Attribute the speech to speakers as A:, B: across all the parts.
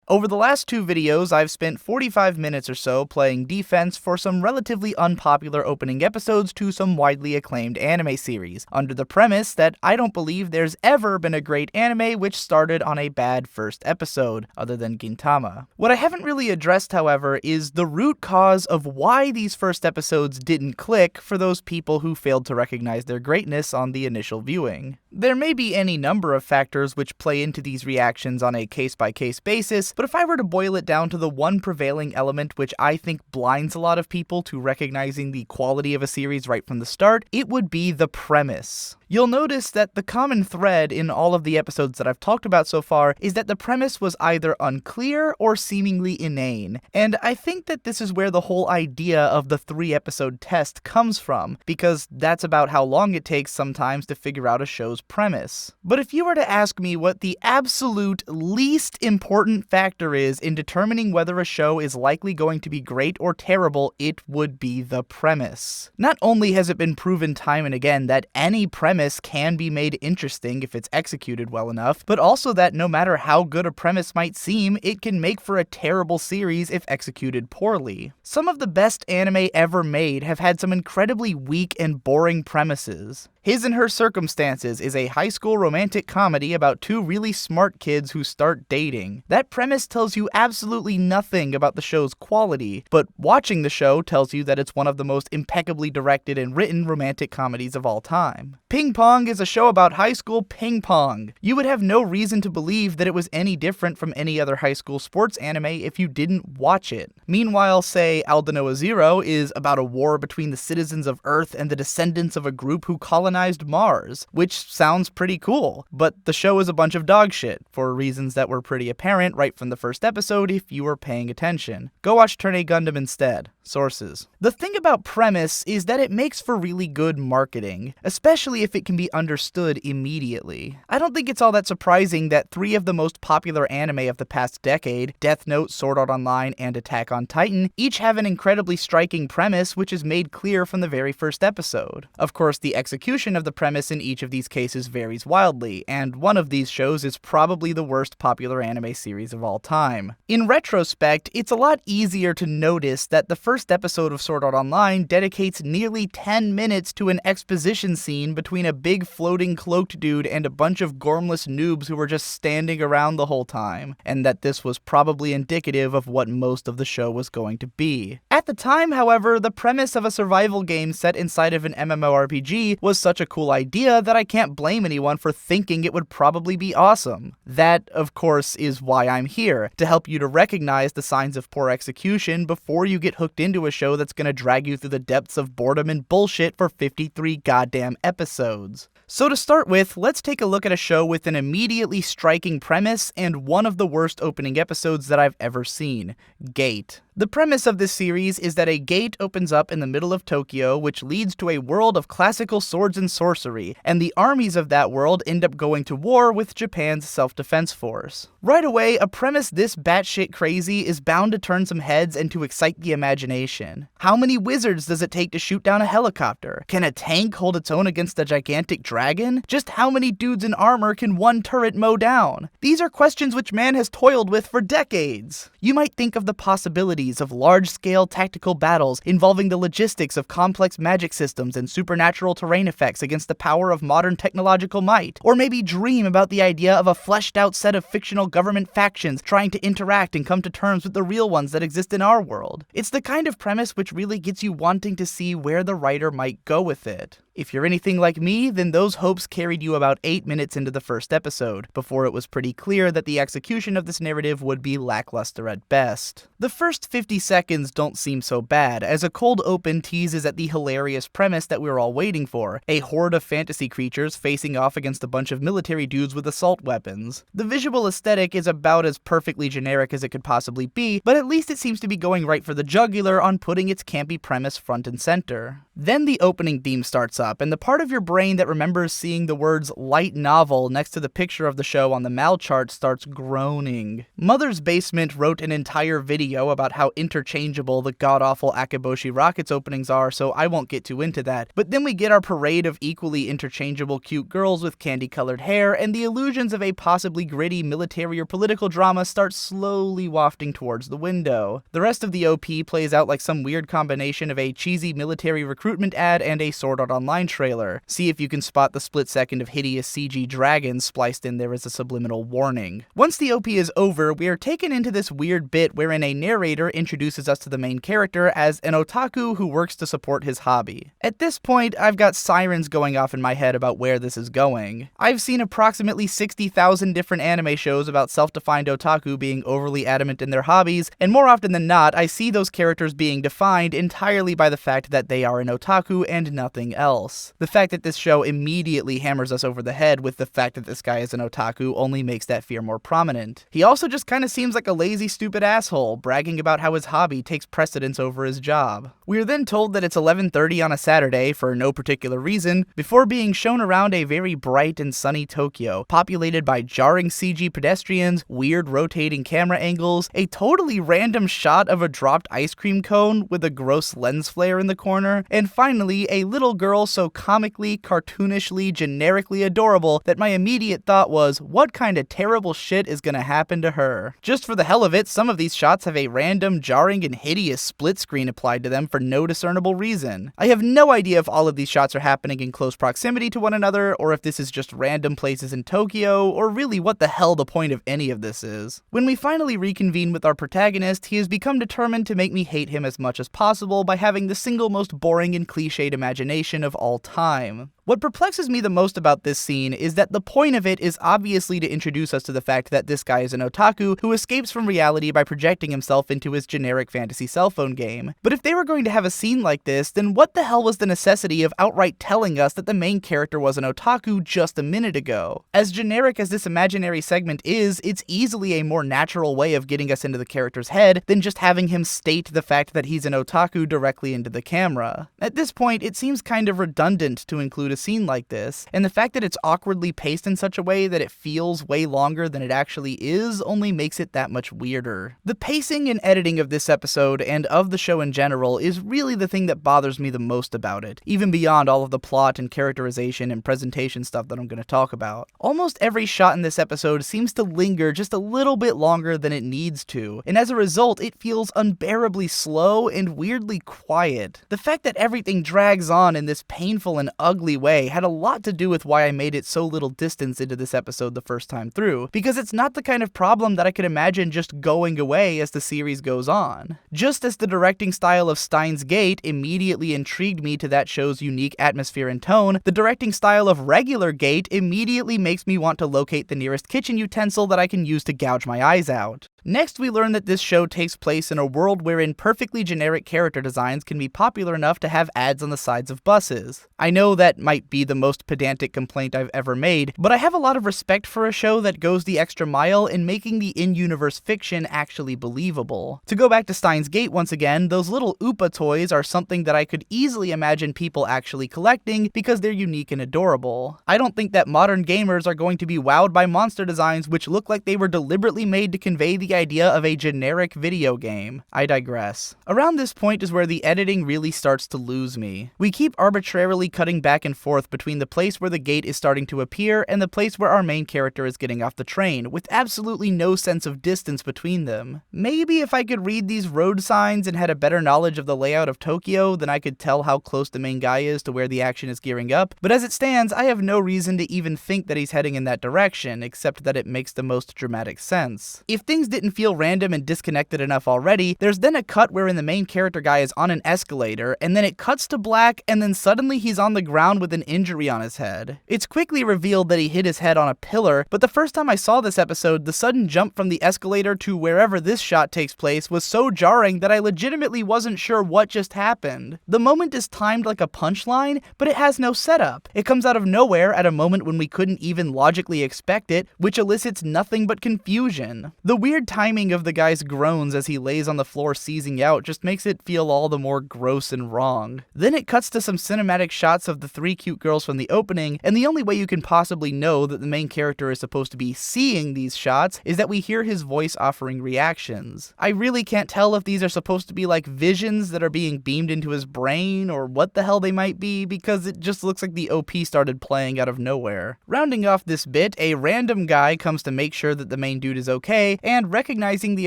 A: Over the last two videos, I've spent 45 minutes or so playing defense for some relatively unpopular opening episodes to some widely acclaimed anime series, under the premise that I don't believe there's ever been a great anime which started on a bad first episode, other than Gintama. What I haven't really addressed, however, is the root cause of why these first episodes didn't click for those people who failed to recognize their greatness on the initial viewing. There may be any number of factors which play into these reactions on a case-by-case basis, but if I were to boil it down to the one prevailing element which I think blinds a lot of people to recognizing the quality of a series right from the start, it would be the premise. You'll notice that the common thread in all of the episodes that I've talked about so far is that the premise was either unclear or seemingly inane, and I think that this is where the whole idea of the 3-episode test comes from, because that's about how long it takes sometimes to figure out a show's premise. But if you were to ask me what the absolute least important factor is in determining whether a show is likely going to be great or terrible, it would be the premise. Not only has it been proven time and again that any premise can be made interesting if it's executed well enough, but also that no matter how good a premise might seem, it can make for a terrible series if executed poorly. Some of the best anime ever made have had some incredibly weak and boring premises. His and Her Circumstances is a high school romantic comedy about two really smart kids who start dating. That premise tells you absolutely nothing about the show's quality, but watching the show tells you that it's one of the most impeccably directed and written romantic comedies of all time. Ping Pong is a show about high school ping pong. You would have no reason to believe that it was any different from any other high school sports anime if you didn't watch it. Meanwhile, say, Aldnoah.Zero is about a war between the citizens of Earth and the descendants of a group who colonized Mars, which sounds pretty cool, but the show is a bunch of dog shit, for reasons that were pretty apparent right from the first episode if you were paying attention. Go watch Turn A Gundam instead. Sources. The thing about premise is that it makes for really good marketing, especially if it can be understood immediately. I don't think it's all that surprising that 3 of the most popular anime of the past decade, Death Note, Sword Art Online, and Attack on Titan, each have an incredibly striking premise which is made clear from the very first episode. Of course, the execution of the premise in each of these cases varies wildly, and one of these shows is probably the worst popular anime series of all time. In retrospect, it's a lot easier to notice that the first episode of Sword Art Online dedicates nearly 10 minutes to an exposition scene between a big floating cloaked dude and a bunch of gormless noobs who were just standing around the whole time, and that this was probably indicative of what most of the show was going to be. At the time, however, the premise of a survival game set inside of an MMORPG was such a cool idea that I can't blame anyone for thinking it would probably be awesome. That, of course, is why I'm here, to help you to recognize the signs of poor execution before you get hooked into a show that's gonna drag you through the depths of boredom and bullshit for 53 goddamn episodes. So to start with, let's take a look at a show with an immediately striking premise and one of the worst opening episodes that I've ever seen, Gate. The premise of this series is that a gate opens up in the middle of Tokyo, which leads to a world of classical swords and sorcery, and the armies of that world end up going to war with Japan's self-defense force. Right away, a premise this batshit crazy is bound to turn some heads and to excite the imagination. How many wizards does it take to shoot down a helicopter? Can a tank hold its own against a gigantic dragon? Just how many dudes in armor can one turret mow down? These are questions which man has toiled with for decades. You might think of the possibilities of large-scale tactical battles involving the logistics of complex magic systems and supernatural terrain effects against the power of modern technological might, or maybe dream about the idea of a fleshed-out set of fictional government factions trying to interact and come to terms with the real ones that exist in our world. It's the kind of premise which really gets you wanting to see where the writer might go with it. If you're anything like me, then those hopes carried you about 8 minutes into the first episode, before it was pretty clear that the execution of this narrative would be lackluster at best. The first 50 seconds don't seem so bad, as a cold open teases at the hilarious premise that we were all waiting for, a horde of fantasy creatures facing off against a bunch of military dudes with assault weapons. The visual aesthetic is about as perfectly generic as it could possibly be, but at least it seems to be going right for the jugular on putting its campy premise front and center. Then the opening theme starts up, up, and the part of your brain that remembers seeing the words light novel next to the picture of the show on the mal chart starts groaning. Mother's Basement wrote an entire video about how interchangeable the god-awful Akiboshi Rockets openings are, so I won't get too into that. But then we get our parade of equally interchangeable cute girls with candy-colored hair, and the illusions of a possibly gritty military or political drama start slowly wafting towards the window. The rest of the OP plays out like some weird combination of a cheesy military recruitment ad and a Sword Art Online trailer. See if you can spot the split second of hideous CG dragons spliced in there as a subliminal warning. Once the OP is over, we are taken into this weird bit wherein a narrator introduces us to the main character as an otaku who works to support his hobby. At this point, I've got sirens going off in my head about where this is going. I've seen approximately 60,000 different anime shows about self-defined otaku being overly adamant in their hobbies, and more often than not, I see those characters being defined entirely by the fact that they are an otaku and nothing else. The fact that this show immediately hammers us over the head with the fact that this guy is an otaku only makes that fear more prominent. He also just kinda seems like a lazy, stupid asshole, bragging about how his hobby takes precedence over his job. We are then told that it's 11:30 on a Saturday, for no particular reason, before being shown around a very bright and sunny Tokyo, populated by jarring CG pedestrians, weird rotating camera angles, a totally random shot of a dropped ice cream cone with a gross lens flare in the corner, and finally, a little girl so comically, cartoonishly, generically adorable that my immediate thought was, what kind of terrible shit is gonna happen to her? Just for the hell of it, some of these shots have a random, jarring, and hideous split screen applied to them for no discernible reason. I have no idea if all of these shots are happening in close proximity to one another, or if this is just random places in Tokyo, or really what the hell the point of any of this is. When we finally reconvene with our protagonist, he has become determined to make me hate him as much as possible by having the single most boring and cliched imagination of all time. What perplexes me the most about this scene is that the point of it is obviously to introduce us to the fact that this guy is an otaku who escapes from reality by projecting himself into his generic fantasy cell phone game. But if they were going to have a scene like this, then what the hell was the necessity of outright telling us that the main character was an otaku just a minute ago? As generic as this imaginary segment is, it's easily a more natural way of getting us into the character's head than just having him state the fact that he's an otaku directly into the camera. At this point, it seems kind of redundant to include a scene like this, and the fact that it's awkwardly paced in such a way that it feels way longer than it actually is only makes it that much weirder. The pacing and editing of this episode, and of the show in general, is really the thing that bothers me the most about it, even beyond all of the plot and characterization and presentation stuff that I'm going to talk about. Almost every shot in this episode seems to linger just a little bit longer than it needs to, and as a result, it feels unbearably slow and weirdly quiet. The fact that everything drags on in this painful and ugly way had a lot to do with why I made it so little distance into this episode the first time through, because it's not the kind of problem that I could imagine just going away as the series goes on. Just as the directing style of Steins Gate immediately intrigued me to that show's unique atmosphere and tone, the directing style of Regular Gate immediately makes me want to locate the nearest kitchen utensil that I can use to gouge my eyes out. Next, we learn that this show takes place in a world wherein perfectly generic character designs can be popular enough to have ads on the sides of buses. I know that might be the most pedantic complaint I've ever made, but I have a lot of respect for a show that goes the extra mile in making the in-universe fiction actually believable. To go back to Steins Gate once again, those little Oopa toys are something that I could easily imagine people actually collecting because they're unique and adorable. I don't think that modern gamers are going to be wowed by monster designs which look like they were deliberately made to convey the idea of a generic video game. I digress. Around this point is where the editing really starts to lose me. We keep arbitrarily cutting back and forth between the place where the gate is starting to appear and the place where our main character is getting off the train, with absolutely no sense of distance between them. Maybe if I could read these road signs and had a better knowledge of the layout of Tokyo, then I could tell how close the main guy is to where the action is gearing up, but as it stands, I have no reason to even think that he's heading in that direction, except that it makes the most dramatic sense. If things didn't feel random and disconnected enough already, there's then a cut wherein the main character guy is on an escalator, and then it cuts to black, and then suddenly he's on the ground with an injury on his head. It's quickly revealed that he hit his head on a pillar, but the first time I saw this episode, the sudden jump from the escalator to wherever this shot takes place was so jarring that I legitimately wasn't sure what just happened. The moment is timed like a punchline, but it has no setup. It comes out of nowhere at a moment when we couldn't even logically expect it, which elicits nothing but confusion. The weird weird timing of the guy's groans as he lays on the floor seizing out just makes it feel all the more gross and wrong. Then it cuts to some cinematic shots of the 3 cute girls from the opening, and the only way you can possibly know that the main character is supposed to be seeing these shots is that we hear his voice offering reactions. I really can't tell if these are supposed to be like visions that are being beamed into his brain or what the hell they might be, because it just looks like the OP started playing out of nowhere. Rounding off this bit, a random guy comes to make sure that the main dude is okay, and recognizing the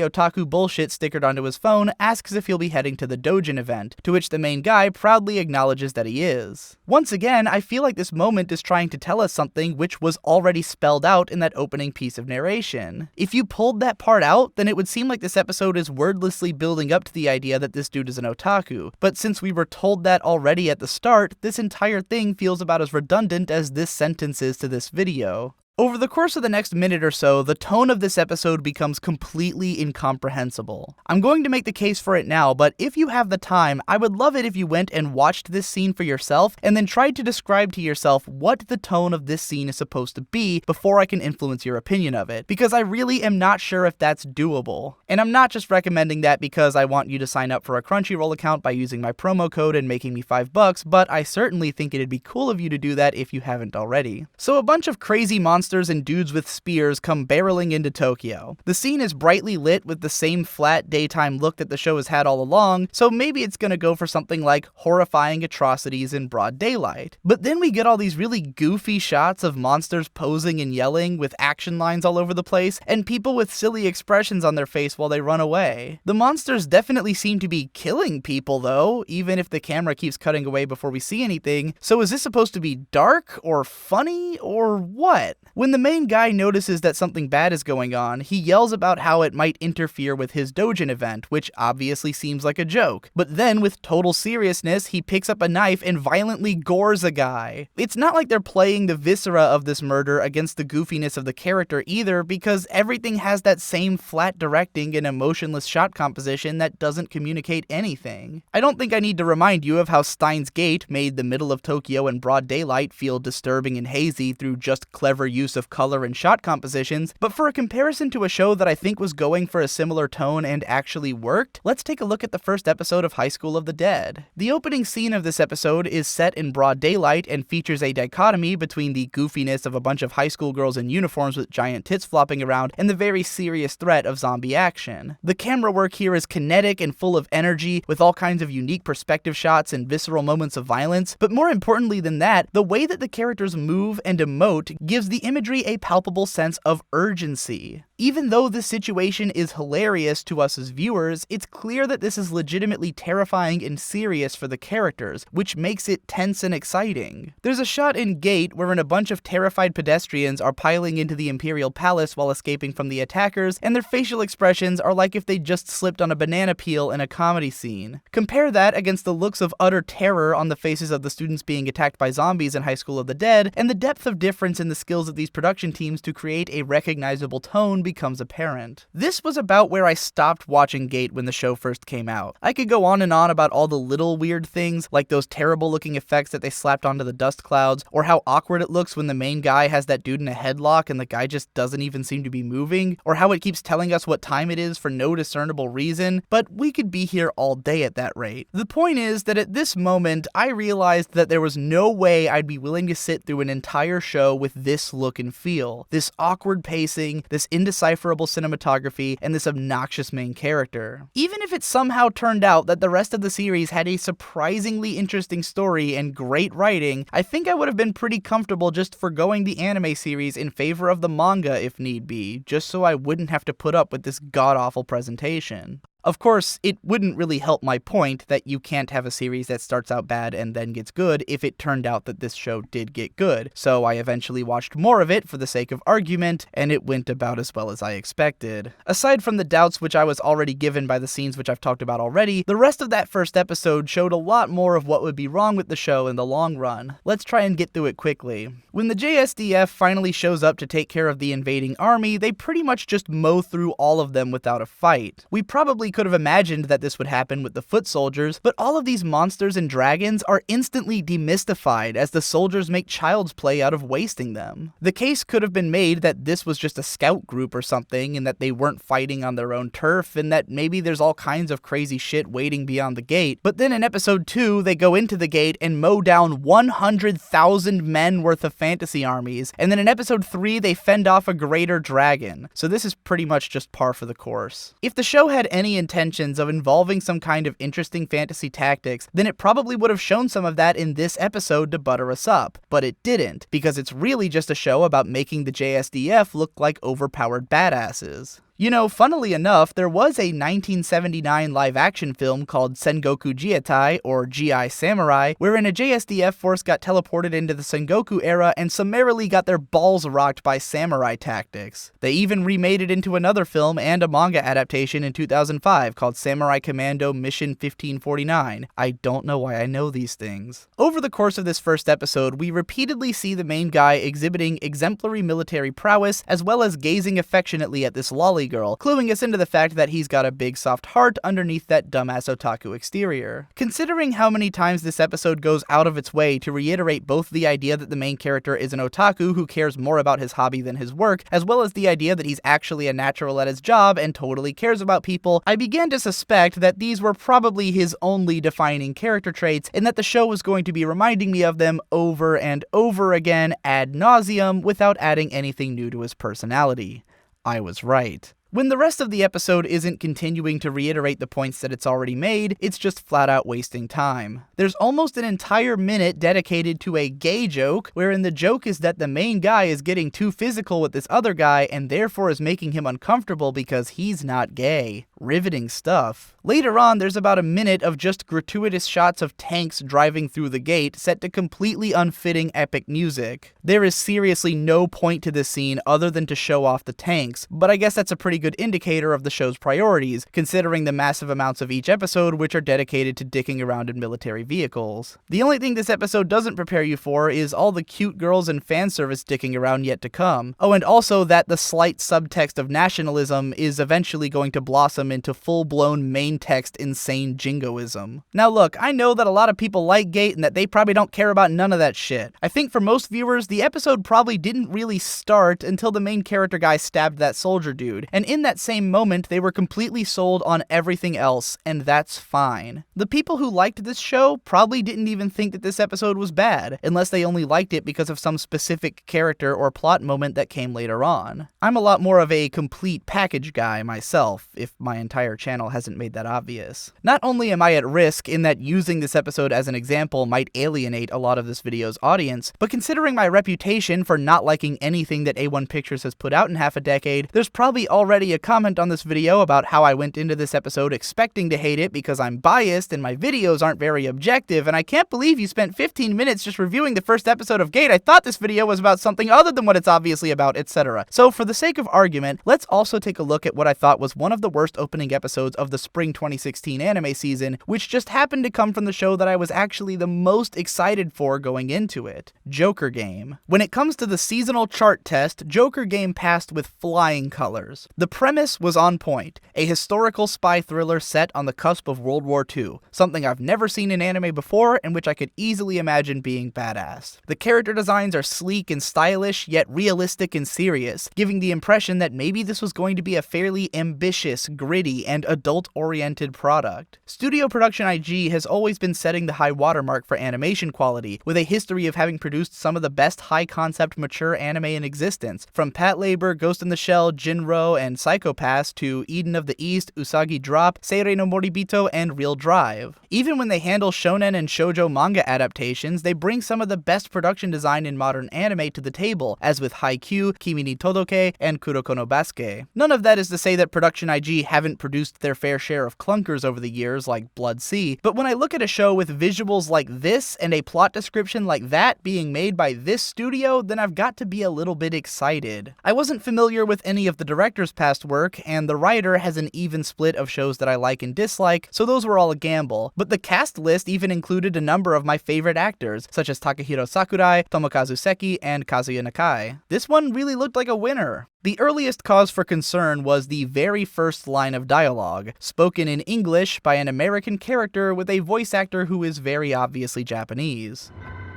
A: otaku bullshit stickered onto his phone, asks if he'll be heading to the Dojin event, to which the main guy proudly acknowledges that he is. Once again, I feel like this moment is trying to tell us something which was already spelled out in that opening piece of narration. If you pulled that part out, then it would seem like this episode is wordlessly building up to the idea that this dude is an otaku, but since we were told that already at the start, this entire thing feels about as redundant as this sentence is to this video. Over the course of the next minute or so, the tone of this episode becomes completely incomprehensible. I'm going to make the case for it now, but if you have the time, I would love it if you went and watched this scene for yourself, and then tried to describe to yourself what the tone of this scene is supposed to be before I can influence your opinion of it, because I really am not sure if that's doable. And I'm not just recommending that because I want you to sign up for a Crunchyroll account by using my promo code and making me $5, but I certainly think it'd be cool of you to do that if you haven't already. So a bunch of crazy monsters and dudes with spears come barreling into Tokyo. The scene is brightly lit with the same flat daytime look that the show has had all along, so maybe it's gonna go for something like horrifying atrocities in broad daylight. But then we get all these really goofy shots of monsters posing and yelling with action lines all over the place, and people with silly expressions on their face while they run away. The monsters definitely seem to be killing people though, even if the camera keeps cutting away before we see anything, so is this supposed to be dark or funny or what? When the main guy notices that something bad is going on, he yells about how it might interfere with his Dojin event, which obviously seems like a joke. But then, with total seriousness, he picks up a knife and violently gores a guy. It's not like they're playing the viscera of this murder against the goofiness of the character either, because everything has that same flat directing and emotionless shot composition that doesn't communicate anything. I don't think I need to remind you of how Steins Gate made the middle of Tokyo in broad daylight feel disturbing and hazy through just clever use of color and shot compositions, but for a comparison to a show that I think was going for a similar tone and actually worked, let's take a look at the first episode of High School of the Dead. The opening scene of this episode is set in broad daylight and features a dichotomy between the goofiness of a bunch of high school girls in uniforms with giant tits flopping around and the very serious threat of zombie action. The camera work here is kinetic and full of energy, with all kinds of unique perspective shots and visceral moments of violence, but more importantly than that, the way that the characters move and emote gives the imagery a palpable sense of urgency. Even though this situation is hilarious to us as viewers, it's clear that this is legitimately terrifying and serious for the characters, which makes it tense and exciting. There's a shot in Gate wherein a bunch of terrified pedestrians are piling into the Imperial Palace while escaping from the attackers, and their facial expressions are like if they just slipped on a banana peel in a comedy scene. Compare that against the looks of utter terror on the faces of the students being attacked by zombies in High School of the Dead, and the depth of difference in the skills of these production teams to create a recognizable tone becomes apparent. This was about where I stopped watching Gate when the show first came out. I could go on and on about all the little weird things, like those terrible looking effects that they slapped onto the dust clouds, or how awkward it looks when the main guy has that dude in a headlock and the guy just doesn't even seem to be moving, or how it keeps telling us what time it is for no discernible reason, but we could be here all day at that rate. The point is that at this moment, I realized that there was no way I'd be willing to sit through an entire show with this look and feel, this awkward pacing, this indecipherable cinematography, and this obnoxious main character. Even if it somehow turned out that the rest of the series had a surprisingly interesting story and great writing, I think I would have been pretty comfortable just forgoing the anime series in favor of the manga if need be, just so I wouldn't have to put up with this god-awful presentation. Of course, it wouldn't really help my point that you can't have a series that starts out bad and then gets good if it turned out that this show did get good, so I eventually watched more of it for the sake of argument, and it went about as well as I expected. Aside from the doubts which I was already given by the scenes which I've talked about already, the rest of that first episode showed a lot more of what would be wrong with the show in the long run. Let's try and get through it quickly. When the JSDF finally shows up to take care of the invading army, they pretty much just mow through all of them without a fight. We probably easily could have imagined that this would happen with the foot soldiers, but all of these monsters and dragons are instantly demystified as the soldiers make child's play out of wasting them. The case could have been made that this was just a scout group or something, and that they weren't fighting on their own turf, and that maybe there's all kinds of crazy shit waiting beyond the gate. But then in episode 2, they go into the gate and mow down 100,000 men worth of fantasy armies, and then in episode 3, they fend off a greater dragon. So this is pretty much just par for the course. If the show had any intentions of involving some kind of interesting fantasy tactics, then it probably would have shown some of that in this episode to butter us up. But it didn't, because it's really just a show about making the JSDF look like overpowered badasses. You know, funnily enough, there was a 1979 live-action film called Sengoku Jietai, or GI Samurai, wherein a JSDF force got teleported into the Sengoku era and summarily got their balls rocked by samurai tactics. They even remade it into another film and a manga adaptation in 2005 called Samurai Commando Mission 1549. I don't know why I know these things. Over the course of this first episode, we repeatedly see the main guy exhibiting exemplary military prowess, as well as gazing affectionately at this lolly girl, cluing us into the fact that he's got a big soft heart underneath that dumbass otaku exterior. Considering how many times this episode goes out of its way to reiterate both the idea that the main character is an otaku who cares more about his hobby than his work, as well as the idea that he's actually a natural at his job and totally cares about people, I began to suspect that these were probably his only defining character traits, and that the show was going to be reminding me of them over and over again ad nauseum without adding anything new to his personality. I was right. When the rest of the episode isn't continuing to reiterate the points that it's already made, it's just flat out wasting time. There's almost an entire minute dedicated to a gay joke, wherein the joke is that the main guy is getting too physical with this other guy and therefore is making him uncomfortable because he's not gay. Riveting stuff. Later on, there's about a minute of just gratuitous shots of tanks driving through the gate, set to completely unfitting epic music. There is seriously no point to this scene other than to show off the tanks, but I guess that's a pretty good indicator of the show's priorities, considering the massive amounts of each episode which are dedicated to dicking around in military vehicles. The only thing this episode doesn't prepare you for is all the cute girls and fan service dicking around yet to come. Oh, and also that the slight subtext of nationalism is eventually going to blossom into full-blown main text insane jingoism. Now look, I know that a lot of people like Gate and that they probably don't care about none of that shit. I think for most viewers, the episode probably didn't really start until the main character guy stabbed that soldier dude, and in that same moment, they were completely sold on everything else, and that's fine. The people who liked this show probably didn't even think that this episode was bad, unless they only liked it because of some specific character or plot moment that came later on. I'm a lot more of a complete package guy myself, if my entire channel hasn't made that obvious. Not only am I at risk in that using this episode as an example might alienate a lot of this video's audience, but considering my reputation for not liking anything that A1 Pictures has put out in half a decade, there's probably already a comment on this video about how I went into this episode expecting to hate it because I'm biased and my videos aren't very objective, and I can't believe you spent 15 minutes just reviewing the first episode of Gate. I thought this video was about something other than what it's obviously about, etc. So for the sake of argument, let's also take a look at what I thought was one of the worst opening episodes of the spring 2016 anime season, which just happened to come from the show that I was actually the most excited for going into it, Joker Game. When it comes to the seasonal chart test, Joker Game passed with flying colors. The premise was on point, a historical spy thriller set on the cusp of World War II, something I've never seen in anime before and which I could easily imagine being badass. The character designs are sleek and stylish, yet realistic and serious, giving the impression that maybe this was going to be a fairly ambitious, gritty, and adult-oriented product. Studio Production IG has always been setting the high watermark for animation quality, with a history of having produced some of the best high-concept mature anime in existence, from Pat Labor, Ghost in the Shell, Jinro, and Psycho Pass to Eden of the East, Usagi Drop, Seirei no Moribito, and Real Drive. Even when they handle shonen and shoujo manga adaptations, they bring some of the best production design in modern anime to the table, as with Haikyuu, Kimi ni Todoke, and Kuroko no Basuke. None of that is to say that Production IG haven't produced their fair share of clunkers over the years like Blood Sea, but when I look at a show with visuals like this and a plot description like that being made by this studio, then I've got to be a little bit excited. I wasn't familiar with any of the director's past work, and the writer has an even split of shows that I like and dislike, so those were all a gamble. But the cast list even included a number of my favorite actors, such as Takahiro Sakurai, Tomokazu Seki, and Kazuya Nakai. This one really looked like a winner. The earliest cause for concern was the very first line line of dialogue, spoken in English by an American character with a voice actor who is very obviously Japanese.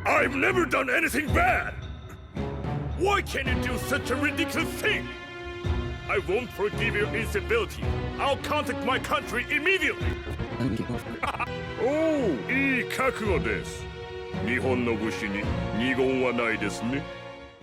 B: I've never done anything bad! Why can you do such a ridiculous thing? I won't forgive your incivility. I'll contact my country immediately! Oh, いい覚悟です。日本の武士に二言はないですね。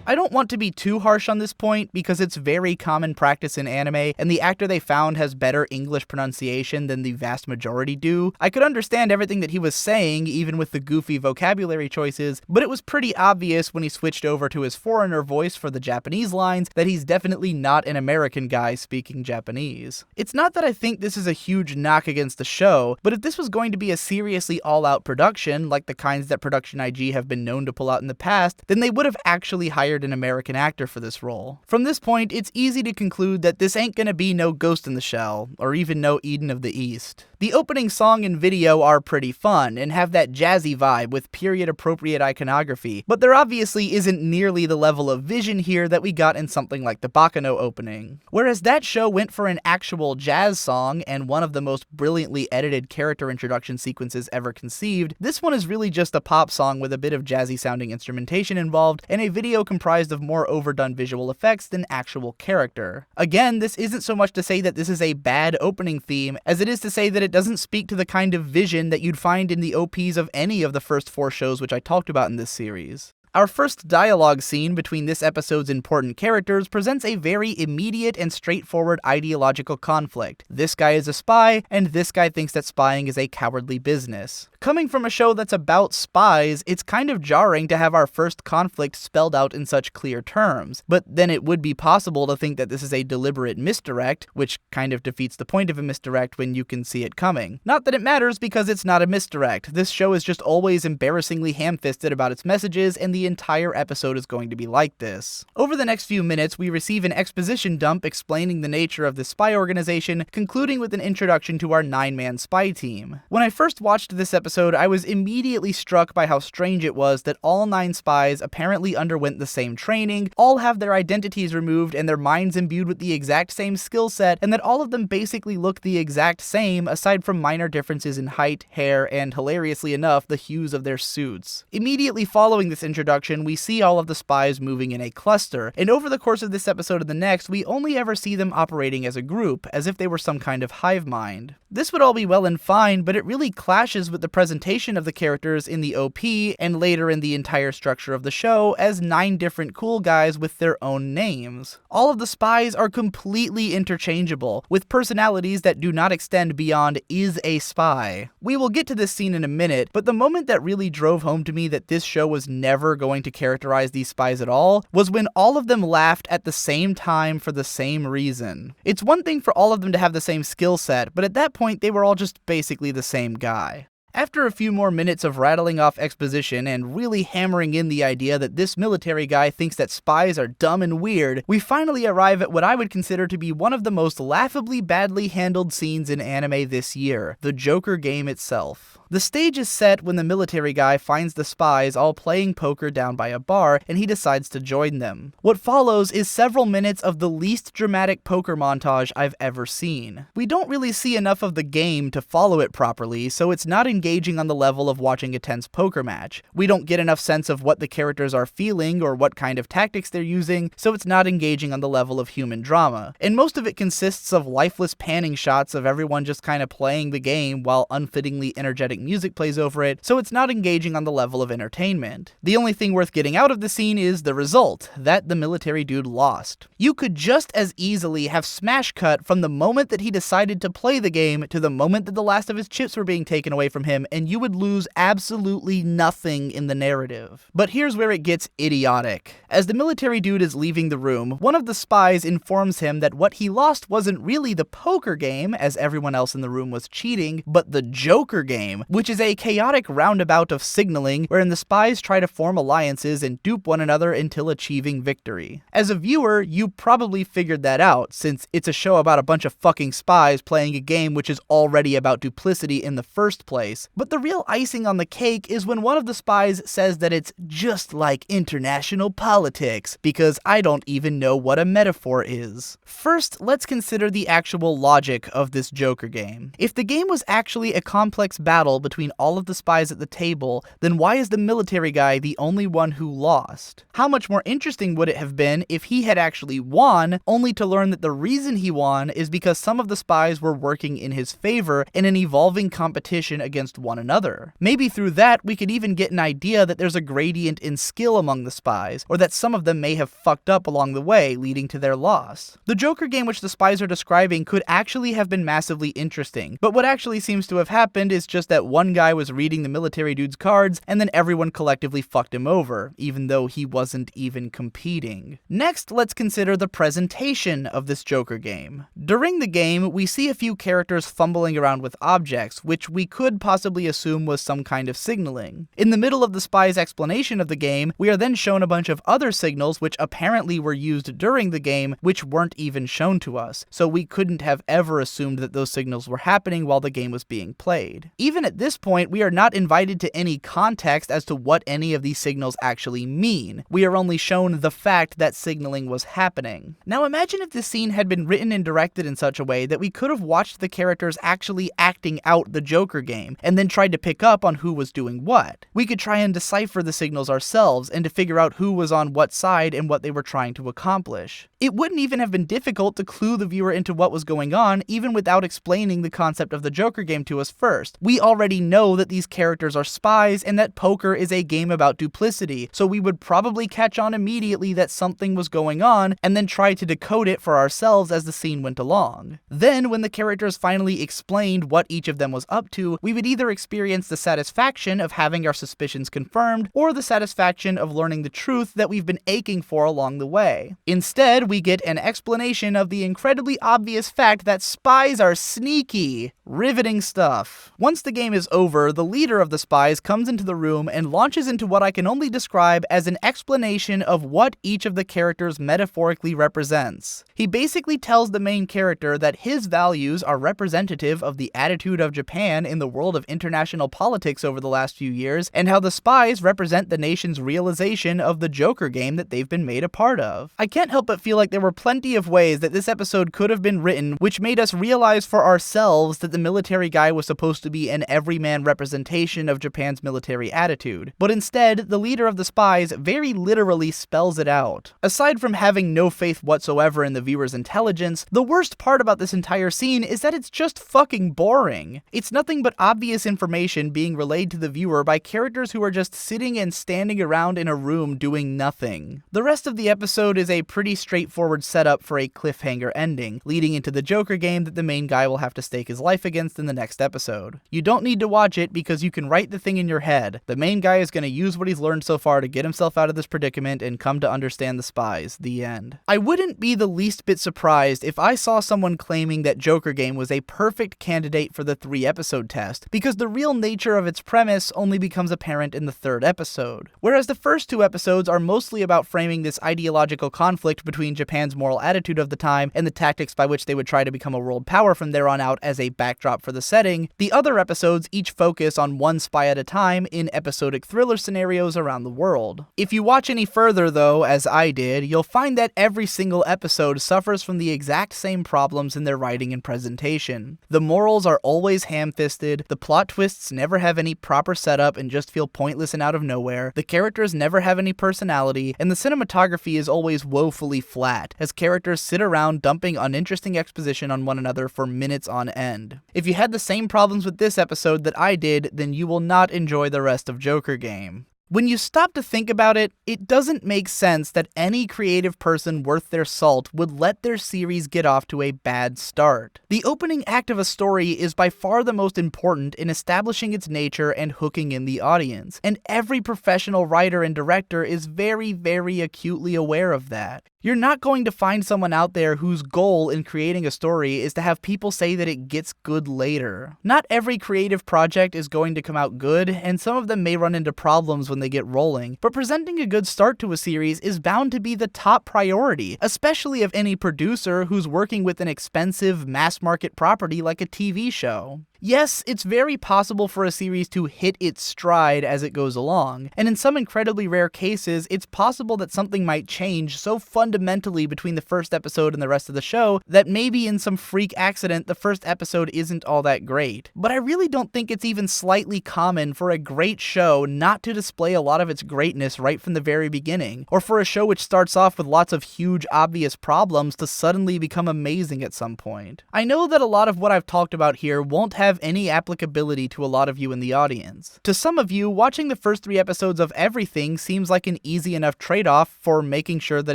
A: I don't want to be too harsh on this point because it's very common practice in anime, and the actor they found has better English pronunciation than the vast majority do. I could understand everything that he was saying, even with the goofy vocabulary choices, but it was pretty obvious when he switched over to his foreigner voice for the Japanese lines that he's definitely not an American guy speaking Japanese. It's not that I think this is a huge knock against the show, but if this was going to be a seriously all-out production, like the kinds that Production IG have been known to pull out in the past, then they would have actually hired an American actor for this role. From this point, it's easy to conclude that this ain't gonna be no Ghost in the Shell, or even no Eden of the East. The opening song and video are pretty fun, and have that jazzy vibe with period-appropriate iconography, but there obviously isn't nearly the level of vision here that we got in something like the Bakano opening. Whereas that show went for an actual jazz song, and one of the most brilliantly edited character introduction sequences ever conceived, this one is really just a pop song with a bit of jazzy-sounding instrumentation involved, and a video comprised of more overdone visual effects than actual character. Again, this isn't so much to say that this is a bad opening theme, as it is to say that it doesn't speak to the kind of vision that you'd find in the OPs of any of the first 4 shows which I talked about in this series. Our first dialogue scene between this episode's important characters presents a very immediate and straightforward ideological conflict. This guy is a spy, and this guy thinks that spying is a cowardly business. Coming from a show that's about spies, it's kind of jarring to have our first conflict spelled out in such clear terms, but then it would be possible to think that this is a deliberate misdirect, which kind of defeats the point of a misdirect when you can see it coming. Not that it matters because it's not a misdirect. This show is just always embarrassingly ham-fisted about its messages, and the entire episode is going to be like this. Over the next few minutes, we receive an exposition dump explaining the nature of the spy organization, concluding with an introduction to our 9-man spy team. When I first watched this episode, I was immediately struck by how strange it was that all 9 spies apparently underwent the same training, all have their identities removed and their minds imbued with the exact same skill set, and that all of them basically look the exact same aside from minor differences in height, hair, and hilariously enough, the hues of their suits. Immediately following this introduction, we see all of the spies moving in a cluster, and over the course of this episode and the next, we only ever see them operating as a group, as if they were some kind of hive mind. This would all be well and fine, but it really clashes with the presentation of the characters in the OP, and later in the entire structure of the show, as 9 different cool guys with their own names. All of the spies are completely interchangeable, with personalities that do not extend beyond "is a spy." We will get to this scene in a minute, but the moment that really drove home to me that this show was never going to characterize these spies at all was when all of them laughed at the same time for the same reason. It's one thing for all of them to have the same skill set, but at that point they were all just basically the same guy. After a few more minutes of rattling off exposition and really hammering in the idea that this military guy thinks that spies are dumb and weird, we finally arrive at what I would consider to be one of the most laughably badly handled scenes in anime this year, the Joker game itself. The stage is set when the military guy finds the spies all playing poker down by a bar, and he decides to join them. What follows is several minutes of the least dramatic poker montage I've ever seen. We don't really see enough of the game to follow it properly, so it's not engaging on the level of watching a tense poker match. We don't get enough sense of what the characters are feeling or what kind of tactics they're using, so it's not engaging on the level of human drama. And most of it consists of lifeless panning shots of everyone just kind of playing the game while unfittingly energetic music plays over it, so it's not engaging on the level of entertainment. The only thing worth getting out of the scene is the result, that the military dude lost. You could just as easily have smash cut from the moment that he decided to play the game to the moment that the last of his chips were being taken away from him, and you would lose absolutely nothing in the narrative. But here's where it gets idiotic. As the military dude is leaving the room, one of the spies informs him that what he lost wasn't really the poker game, as everyone else in the room was cheating, but the Joker game, which is a chaotic roundabout of signaling wherein the spies try to form alliances and dupe one another until achieving victory. As a viewer, you probably figured that out, since it's a show about a bunch of fucking spies playing a game which is already about duplicity in the first place, choice. But the real icing on the cake is when one of the spies says that it's just like international politics, because I don't even know what a metaphor is. First, let's consider the actual logic of this Joker game. If the game was actually a complex battle between all of the spies at the table, then why is the military guy the only one who lost? How much more interesting would it have been if he had actually won, only to learn that the reason he won is because some of the spies were working in his favor in an evolving competition against one another. Maybe through that, we could even get an idea that there's a gradient in skill among the spies, or that some of them may have fucked up along the way, leading to their loss. The Joker game which the spies are describing could actually have been massively interesting, but what actually seems to have happened is just that one guy was reading the military dude's cards, and then everyone collectively fucked him over, even though he wasn't even competing. Next, let's consider the presentation of this Joker game. During the game, we see a few characters fumbling around with objects, which we could possibly assume was some kind of signaling. In the middle of the spy's explanation of the game, we are then shown a bunch of other signals which apparently were used during the game, which weren't even shown to us, so we couldn't have ever assumed that those signals were happening while the game was being played. Even at this point, we are not invited to any context as to what any of these signals actually mean. We are only shown the fact that signaling was happening. Now imagine if this scene had been written and directed in such a way that we could have watched the characters actually acting out the Joker game, and then tried to pick up on who was doing what. We could try and decipher the signals ourselves, and to figure out who was on what side and what they were trying to accomplish. It wouldn't even have been difficult to clue the viewer into what was going on, even without explaining the concept of the Joker game to us first. We already know that these characters are spies, and that poker is a game about duplicity, so we would probably catch on immediately that something was going on, and then try to decode it for ourselves as the scene went along. Then, when the characters finally explained what each of them was up to, we would either experience the satisfaction of having our suspicions confirmed, or the satisfaction of learning the truth that we've been aching for along the way. Instead, we get an explanation of the incredibly obvious fact that spies are sneaky. Riveting stuff. Once the game is over, the leader of the spies comes into the room and launches into what I can only describe as an explanation of what each of the characters metaphorically represents. He basically tells the main character that his values are representative of the attitude of Japan in the world of international politics over the last few years, and how the spies represent the nation's realization of the Joker game that they've been made a part of. I can't help but feel like there were plenty of ways that this episode could have been written which made us realize for ourselves that the military guy was supposed to be an everyman representation of Japan's military attitude, but instead, the leader of the spies very literally spells it out. Aside from having no faith whatsoever in the viewer's intelligence, the worst part about this entire scene is that it's just fucking boring. It's nothing but obvious information being relayed to the viewer by characters who are just sitting and standing around in a room doing nothing. The rest of the episode is a pretty straightforward setup for a cliffhanger ending, leading into the Joker game that the main guy will have to stake his life against in the next episode. You don't need to watch it because you can write the thing in your head. The main guy is going to use what he's learned so far to get himself out of this predicament and come to understand the spies. The end. I wouldn't be the least bit surprised if I saw someone claiming that Joker game was a perfect candidate for the 3-episode test, because the real nature of its premise only becomes apparent in the 3rd episode. Whereas the first 2 episodes are mostly about framing this ideological conflict between Japan's moral attitude of the time and the tactics by which they would try to become a world power from there on out as a backdrop for the setting, the other episodes each focus on one spy at a time in episodic thriller scenarios around the world. If you watch any further though, as I did, you'll find that every single episode suffers from the exact same problems in their writing and presentation. The morals are always ham-fisted, the plot twists never have any proper setup and just feel pointless and out of nowhere, the characters never have any personality, and the cinematography is always woefully flat, as characters sit around dumping uninteresting exposition on one another for minutes on end. If you had the same problems with this episode that I did, then you will not enjoy the rest of Joker game. When you stop to think about it, it doesn't make sense that any creative person worth their salt would let their series get off to a bad start. The opening act of a story is by far the most important in establishing its nature and hooking in the audience, and every professional writer and director is very, very acutely aware of that. You're not going to find someone out there whose goal in creating a story is to have people say that it gets good later. Not every creative project is going to come out good, and some of them may run into problems when they get rolling, but presenting a good start to a series is bound to be the top priority, especially of any producer who's working with an expensive mass market property like a TV show. Yes, it's very possible for a series to hit its stride as it goes along, and in some incredibly rare cases, it's possible that something might change so fundamentally between the first episode and the rest of the show that maybe in some freak accident the first episode isn't all that great. But I really don't think it's even slightly common for a great show not to display a lot of its greatness right from the very beginning, or for a show which starts off with lots of huge obvious problems to suddenly become amazing at some point. I know that a lot of what I've talked about here won't have any applicability to a lot of you in the audience. To some of you, watching the first 3 episodes of everything seems like an easy enough trade-off for making sure that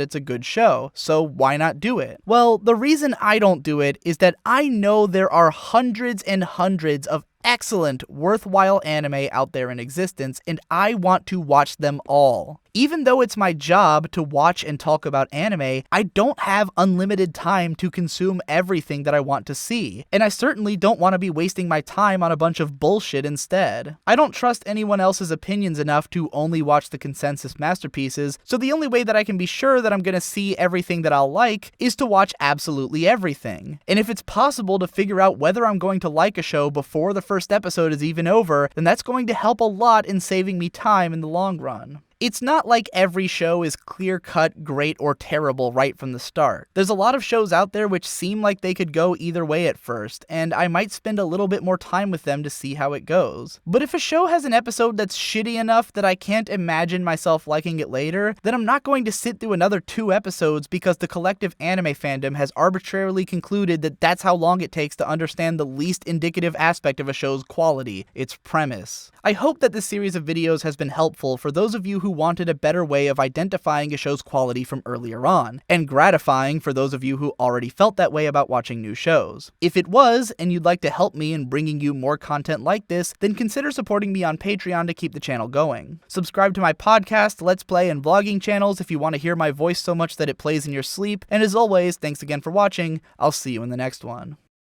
A: it's a good show, so why not do it? Well, the reason I don't do it is that I know there are hundreds and hundreds of excellent, worthwhile anime out there in existence, and I want to watch them all. Even though it's my job to watch and talk about anime, I don't have unlimited time to consume everything that I want to see, and I certainly don't want to be wasting my time on a bunch of bullshit instead. I don't trust anyone else's opinions enough to only watch the consensus masterpieces, so the only way that I can be sure that I'm gonna see everything that I'll like is to watch absolutely everything. And if it's possible to figure out whether I'm going to like a show before the first episode is even over, then that's going to help a lot in saving me time in the long run. It's not like every show is clear-cut, great, or terrible right from the start. There's a lot of shows out there which seem like they could go either way at first, and I might spend a little bit more time with them to see how it goes. But if a show has an episode that's shitty enough that I can't imagine myself liking it later, then I'm not going to sit through another 2 episodes because the collective anime fandom has arbitrarily concluded that that's how long it takes to understand the least indicative aspect of a show's quality, its premise. I hope that this series of videos has been helpful for those of you who wanted a better way of identifying a show's quality from earlier on, and gratifying for those of you who already felt that way about watching new shows. If it was, and you'd like to help me in bringing you more content like this, then consider supporting me on Patreon to keep the channel going. Subscribe to my podcast, Let's Play, and vlogging channels if you want to hear my voice so much that it plays in your sleep, and as always, thanks again for watching. I'll see you in the next one.